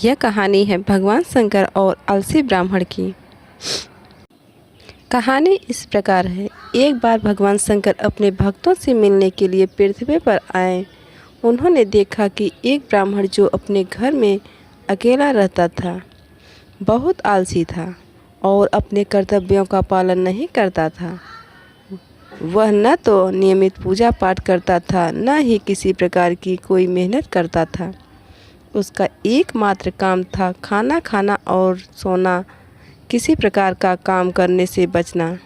यह कहानी है भगवान शंकर और आलसी ब्राह्मण की। कहानी इस प्रकार है। एक बार भगवान शंकर अपने भक्तों से मिलने के लिए पृथ्वी पर आए। उन्होंने देखा कि एक ब्राह्मण जो अपने घर में अकेला रहता था, बहुत आलसी था और अपने कर्तव्यों का पालन नहीं करता था। वह न तो नियमित पूजा पाठ करता था, न ही किसी प्रकार की कोई मेहनत करता था। उसका एकमात्र काम था खाना खाना और सोना, किसी प्रकार का काम करने से बचना।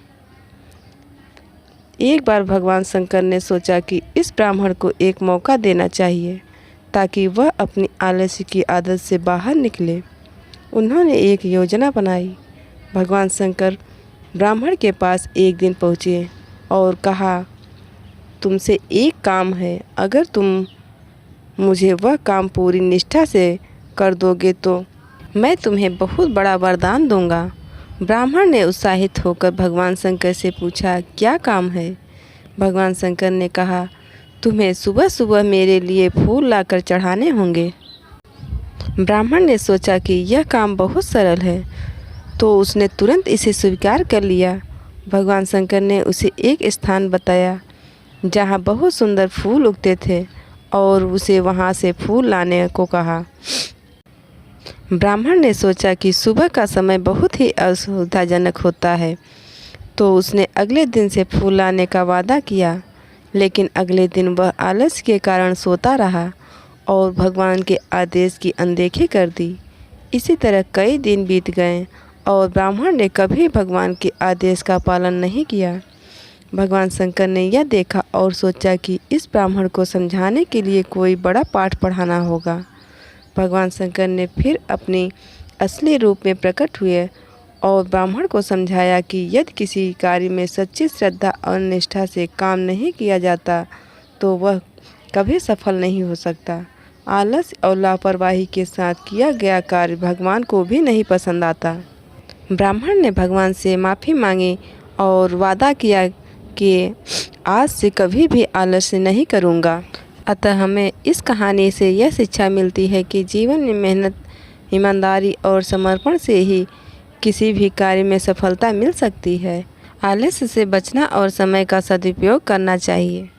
एक बार भगवान शंकर ने सोचा कि इस ब्राह्मण को एक मौका देना चाहिए ताकि वह अपनी आलस्य की आदत से बाहर निकले। उन्होंने एक योजना बनाई। भगवान शंकर ब्राह्मण के पास एक दिन पहुँचे और कहा, तुमसे एक काम है, अगर तुम मुझे वह काम पूरी निष्ठा से कर दोगे तो मैं तुम्हें बहुत बड़ा वरदान दूंगा। ब्राह्मण ने उत्साहित होकर भगवान शंकर से पूछा, क्या काम है? भगवान शंकर ने कहा, तुम्हें सुबह सुबह मेरे लिए फूल लाकर चढ़ाने होंगे। ब्राह्मण ने सोचा कि यह काम बहुत सरल है, तो उसने तुरंत इसे स्वीकार कर लिया। भगवान शंकर ने उसे एक स्थान बताया जहाँ बहुत सुंदर फूल उगते थे और उसे वहाँ से फूल लाने को कहा। ब्राह्मण ने सोचा कि सुबह का समय बहुत ही असुविधाजनक होता है, तो उसने अगले दिन से फूल लाने का वादा किया। लेकिन अगले दिन वह आलस्य के कारण सोता रहा और भगवान के आदेश की अनदेखी कर दी। इसी तरह कई दिन बीत गए और ब्राह्मण ने कभी भगवान के आदेश का पालन नहीं किया। भगवान शंकर ने यह देखा और सोचा कि इस ब्राह्मण को समझाने के लिए कोई बड़ा पाठ पढ़ाना होगा। भगवान शंकर ने फिर अपनी असली रूप में प्रकट हुए और ब्राह्मण को समझाया कि यदि किसी कार्य में सच्ची श्रद्धा और निष्ठा से काम नहीं किया जाता तो वह कभी सफल नहीं हो सकता। आलस्य और लापरवाही के साथ किया गया कार्य भगवान को भी नहीं पसंद आता। ब्राह्मण ने भगवान से माफ़ी मांगी और वादा किया कि आज से कभी भी आलस्य नहीं करूँगा। अतः हमें इस कहानी से यह शिक्षा मिलती है कि जीवन में मेहनत, ईमानदारी और समर्पण से ही किसी भी कार्य में सफलता मिल सकती है। आलस्य से बचना और समय का सदुपयोग करना चाहिए।